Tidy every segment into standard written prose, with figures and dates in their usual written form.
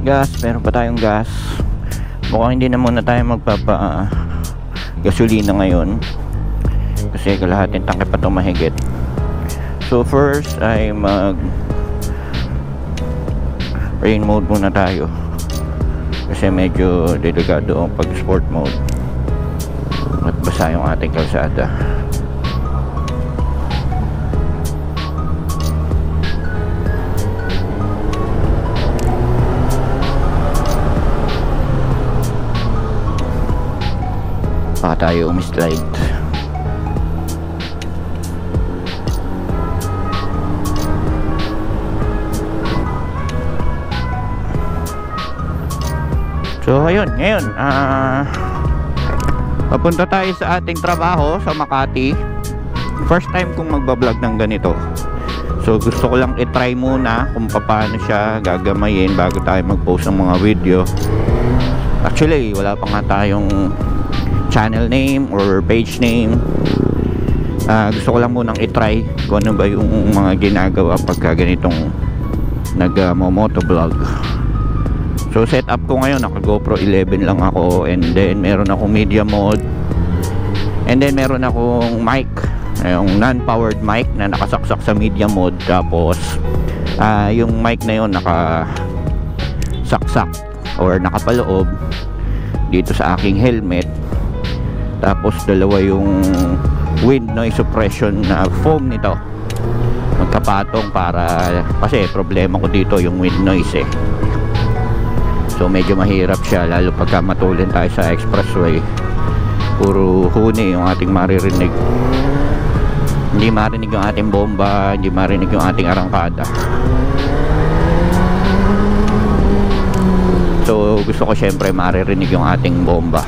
Gas, meron pa tayong gas. Mukhang hindi na muna tayo magpapa gasolina ngayon kasi kalahating tangke pa ito mahigit. So first ay mag rain mode muna tayo kasi medyo delikado ang pag sport mode at basa yung ating kalsada. Baka tayo umislide. So ayun, ngayon papunta tayo sa ating trabaho sa Makati. First time kong magbablog ng ganito. So gusto ko lang i-try muna kung paano siya gagamayin bago tayo mag-post ng mga video. Actually, wala pa nga tayong channel name or page name. Gusto ko lang munang i-try kung ano ba yung mga ginagawa pagka ganitong nag-motovlog. So set up ko ngayon, naka GoPro 11 lang ako, and then meron akong media mode, and then meron akong mic, yung non-powered mic na nakasaksak sa media mode. Tapos yung mic na yun nakasaksak or nakapaloob dito sa aking helmet. Tapos dalawa yung wind noise suppression na foam nito, magkapatong, para kasi problema ko dito yung wind noise eh. So medyo mahirap siya, lalo pagka matulin tayo sa expressway. Puro huni yung ating maririnig. Hindi marinig yung ating bomba, hindi marinig yung ating arangkada. So gusto ko syempre maririnig yung ating bomba.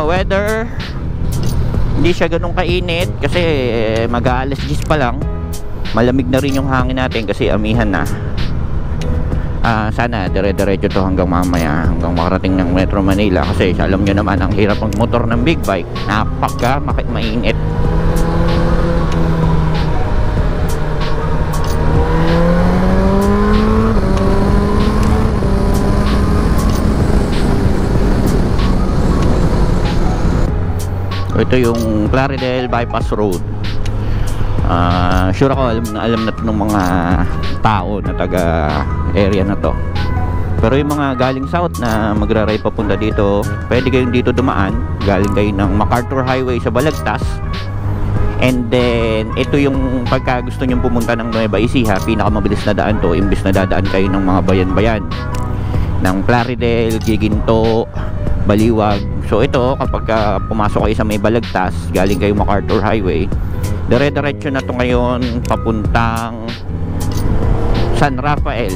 Weather, hindi siya ganun kainit kasi mag-aalas 10 pa lang. Malamig na rin yung hangin natin kasi amihan na. Sana dire-diretso to hanggang mamaya, hanggang makarating ng Metro Manila, kasi alam nyo naman ang hirap ng motor ng big bike, napaka mainit. Ito yung Plaridel Bypass Road. Sure ako alam na ito ng mga tao na taga area na to. Pero yung mga galing south na magra-ride papunta dito, pwede kayong dito dumaan. Galing kayo ng MacArthur Highway sa Balagtas, and then ito yung pagka gusto nyong pumunta ng Nueva Ecija, pinakamabilis na daan to, imbis na dadaan kayo ng mga bayan-bayan ng Plaridel, Giginto, Baliwag. So ito, kapag pumasok kayo sa may Balagtas, galing kayo MacArthur Highway, dire-diretso na to ngayon papuntang San Rafael.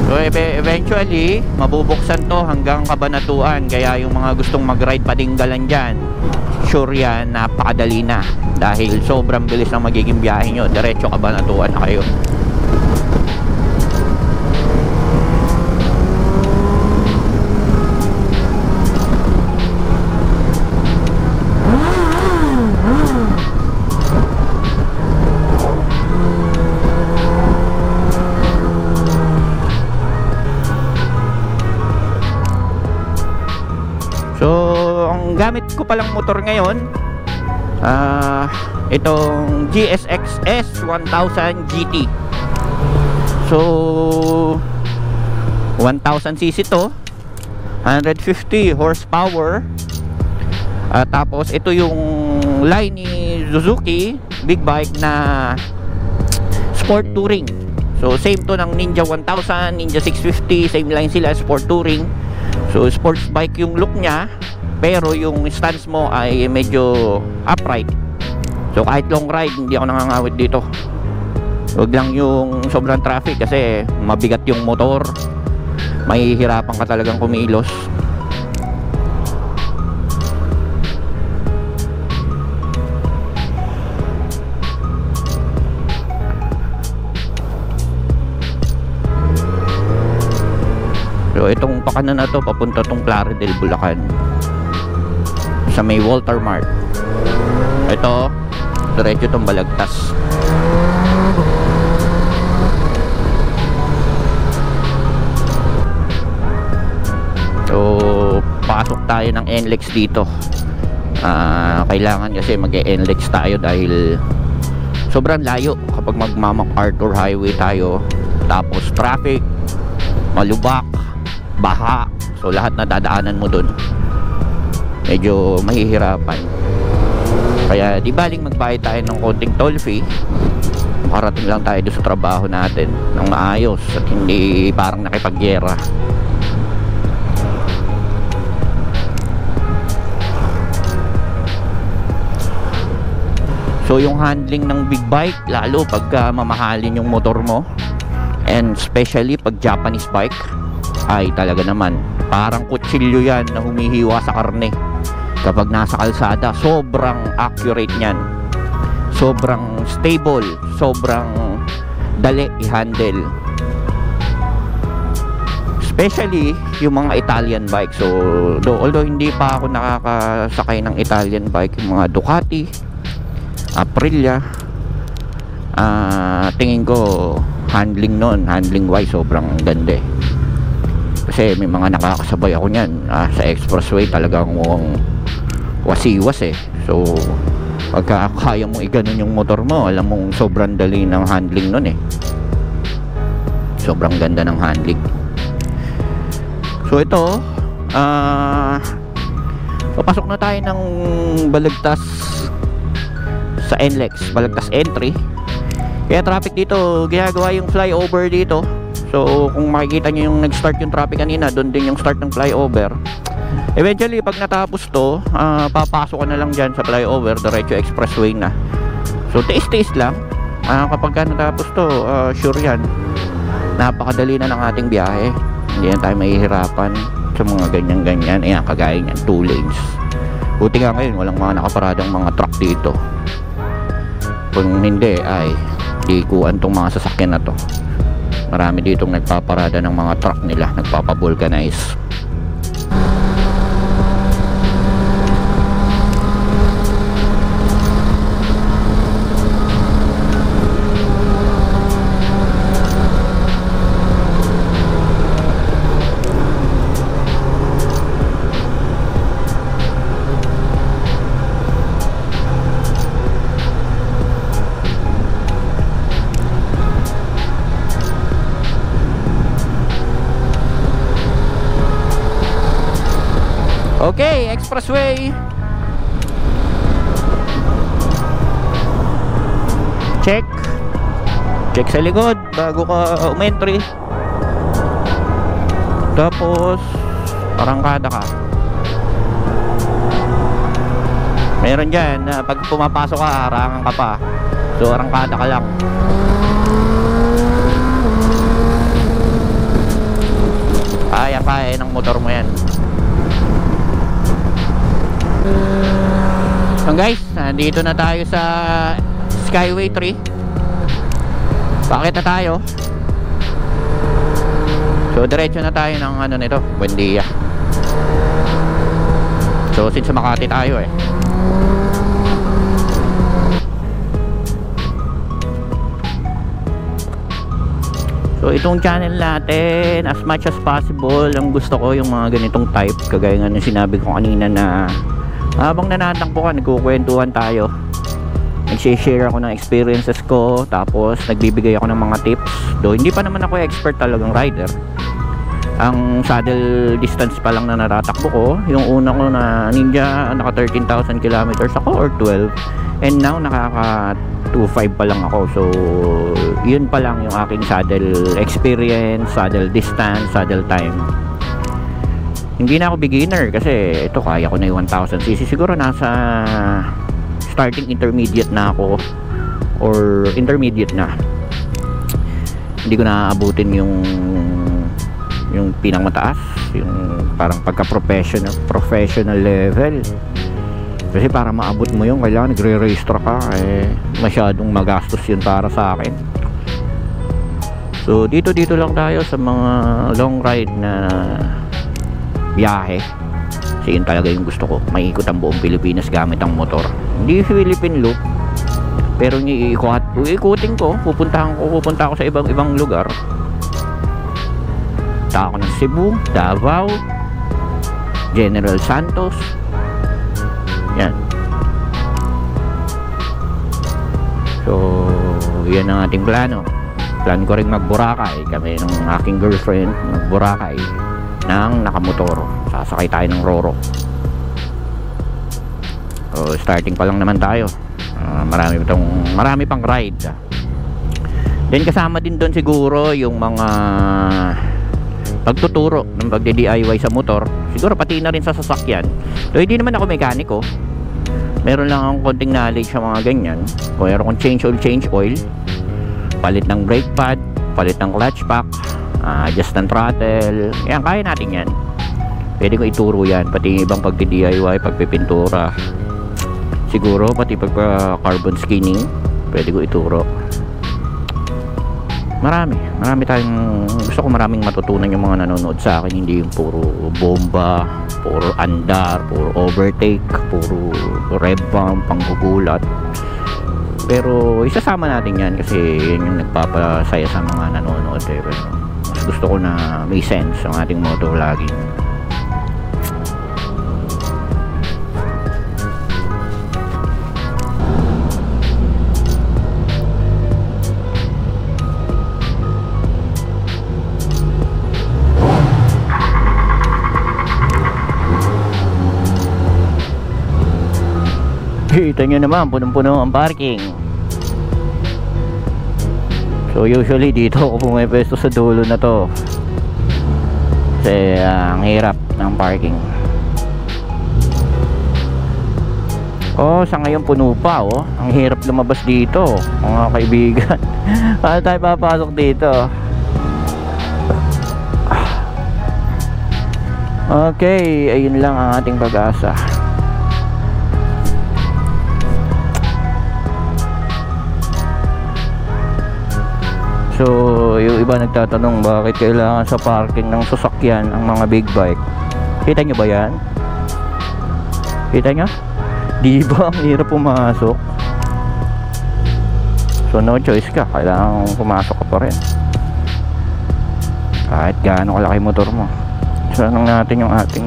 So eventually mabubuksan to hanggang Cabanatuan, kaya yung mga gustong mag-ride Padinggalan dyan, sure yan, napakadali na dahil sobrang bilis ng magiging biyahe nyo. Diretso Cabanatuan na kayo. Gamit ko palang motor ngayon, itong GSX S1000 GT. So 1000cc to, 150 horsepower. Tapos ito yung line ni Suzuki big bike na sport touring. So same to ng Ninja 1000, Ninja 650, same line sila, sport touring. So sports bike yung look nya, pero yung stance mo ay medyo upright. So kahit long ride, hindi ako nangangawit dito. Huwag lang yung sobrang traffic kasi mabigat yung motor, mahihirapan ka talagang kumilos. So itong pakanan na to, papunta tong Plaridel, Bulacan. sa may Walter Mart. Ito, diretso itong Balagtas. So pasok tayo ng NLEX dito. Kailangan kasi mag-NLEX tayo dahil sobrang layo kapag magma-MacArthur Highway tayo, tapos traffic, malubak, baha, so lahat na dadaanan mo dun, medyo mahihirapan. Kaya di baling magbayad tayo ng konting toll fee, makarating lang tayo doon sa trabaho natin ng maayos at hindi parang nakipagyera. So yung handling ng big bike, lalo pagka mamahalin yung motor mo, and especially pag Japanese bike, ay talaga naman parang kutsilyo yan na humihiwa sa karne. Kapag nasa kalsada, sobrang accurate niyan, sobrang stable, sobrang dali i-handle, especially yung mga Italian bike. So although hindi pa ako nakakasakay ng Italian bike, yung mga Ducati, Aprilia, tingin ko handling wise sobrang ganda. Kasi may mga nakakasabay ako niyan sa expressway, talagang mukhang wasiwas eh. So pagka kaya mong iganon yung motor mo, alam mong sobrang dali ng handling nun eh. Sobrang ganda ng handling. So ito, papasok na tayo ng Balagtas sa NLEX, Balagtas entry. Kaya traffic dito, ginagawa yung flyover dito. So kung makikita nyo yung nag-start yung traffic kanina, doon din yung start ng flyover. Eventually pag natapos to, papasok ka na lang dyan sa flyover, diretso expressway na. So tiis-tiis lang. Kapag ka natapos to, sure yan, napakadali na ng ating biyahe. Hindi na tayo mahihirapan sa mga ganyan-ganyan. Ayan, kagaya nyan, 2 lanes. Buti nga ngayon walang mga nakaparadang mga truck dito. Kung hindi ay ikuan tong mga sasakyan na to. Marami ditong nagpaparada ng mga truck nila, nagpapavulcanize. Okay, expressway. Check sa likod bago ka umentry. Tapos arangkada ka. Meron dyan na pag pumapasok ka, harangan ka pa. So arangkada ka lang. Kaya ng motor mo yan. So guys, nandito na tayo sa Skyway 3. Bakit na tayo? So diretso na tayo ng ano nito, Buendia. So since Makati tayo eh. So itong channel natin, as much as possible, ang gusto ko yung mga ganitong type, kagaya nga ng sinabi ko kanina na habang nanatakbo ka, nagkukwentuhan tayo, nagsishare ako ng experiences ko, tapos nagbibigay ako ng mga tips. Though hindi pa naman ako expert talagang rider, ang saddle distance pa lang na natatakbo ko, yung una ko na Ninja, naka 13,000 kilometers ako or 12, and now nakaka 2.5 pa lang ako. So yun pa lang yung aking saddle experience, saddle distance, saddle time. Hindi na ako beginner kasi ito kaya ko na yung 1000cc. Siguro nasa starting intermediate na ako or intermediate na. Hindi ko na aabutin yung pinakmataas, yung parang pagka professional level. Kasi para maabot mo yung kailangan nagre-register ka, eh masyadong magastos yun para sa akin. So dito lang tayo sa mga long ride na biyahe. Kasi yun talaga yung gusto ko, maikot ang buong Pilipinas gamit ang motor. Hindi Philippine loop, pero iikutin ko, pupunta ako sa ibang lugar. Punta ako ng Cebu, Davao, General Santos, yan. So yan ang ating plano. Plan ko rin mag-Boracay, kami ng aking girlfriend mag-Boracay ng nakamotor. Sasakay tayo ng Roro. So starting pa lang naman tayo. Marami pang ride. Then kasama din doon siguro yung mga pagtuturo ng pagde-DIY sa motor. Siguro pati na rin sa sasakyan. So hindi naman ako mekaniko. Meron lang akong konting knowledge sa mga ganyan. Kung meron kong change oil, palit ng brake pad, palit ng clutch pack, adjust ng throttle, yan, kaya natin yan. Pwede ko ituro yan, pati ibang pagdi-DIY, pagpipintura, siguro pati pagpa-carbon skinning, pwede ko ituro. Marami tayong, gusto ko maraming matutunan yung mga nanonood sa akin, hindi yung puro bomba, puro andar, puro overtake, puro rev bump, panggugulat. Pero isasama natin yan kasi yun yung nagpapasaya sa mga nanonood eh. Pero mas gusto ko na may sense ang ating motovlogging. Kita nyo naman, punong-puno ang parking. So usually dito ako pumepesto sa dulo na to kasi ang hirap ng parking. Sa ngayon puno pa ang hirap lumabas dito mga kaibigan. Paano tayo papasok dito? Okay, ayun lang ang ating pag-asa. So yung iba nagtatanong bakit kailangan sa parking ng sasakyan ang mga big bike. Kita nyo ba yan? Kita nyo? Di ba ang hirap pumasok? So no choice ka, kailangan pumasok ka pa rin kahit gaano kalaki motor mo. So anong natin yung ating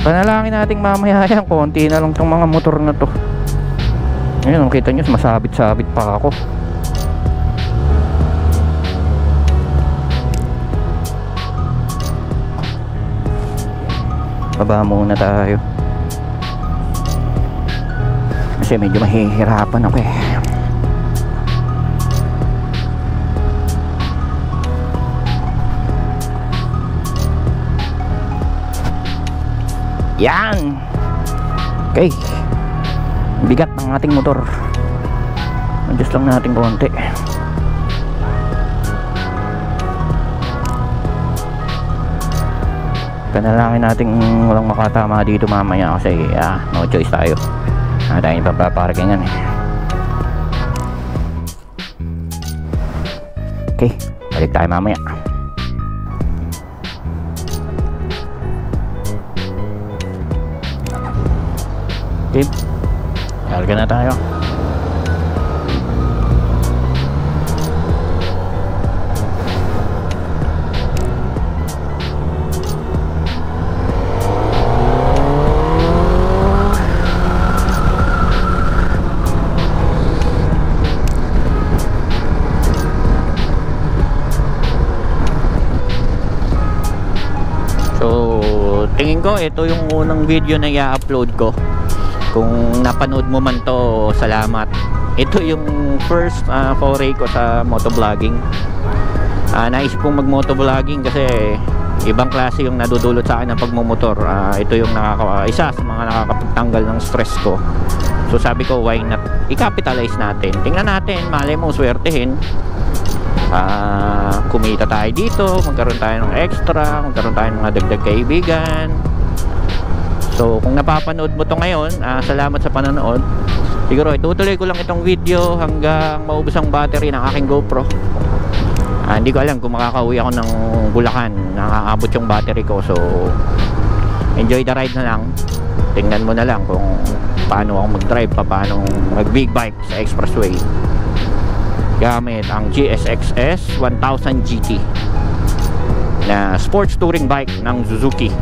panalangin nating mamaya yan, konti na lang tong mga motor na to. Ayun, kita nyo, masabit-sabit pa ako. Baba muna tayo kasi medyo mahihirapan ako eh. Yan. Okay, bigat ng ating motor, adjust lang natin konti. Panalangin natin walang makatama dito mamaya kasi no choice tayo, tayong papaparkingan eh. Okay, balik tayo mamaya. Okay, karga na tayo. So tingin ko ito yung unang video na i-upload ko. Kung napanood mo man to, salamat. Ito yung first foray ko sa motovlogging. Naisip kong mag motovlogging kasi ibang klase yung nadudulot sa akin ng pagmumotor. Ito yung isa sa mga nakakapagtanggal ng stress ko. So sabi ko, why not i-capitalize natin, tingnan natin, malay mo swertehin, kumita tayo dito, magkaroon tayo ng extra, magkaroon tayo ng mga dagdag kaibigan. So kung napapanood mo to ngayon, salamat sa panonood. Siguro itutuloy ko lang itong video hanggang maubos ang battery ng aking GoPro. Hindi ko alam kung makakauwi ako ng Bulacan, nakakaabot yung battery ko. So enjoy the ride na lang. Tingnan mo na lang kung paano ako mag-drive, paano mag-big bike sa expressway gamit ang GSX-S 1000 GT na sports touring bike ng Suzuki.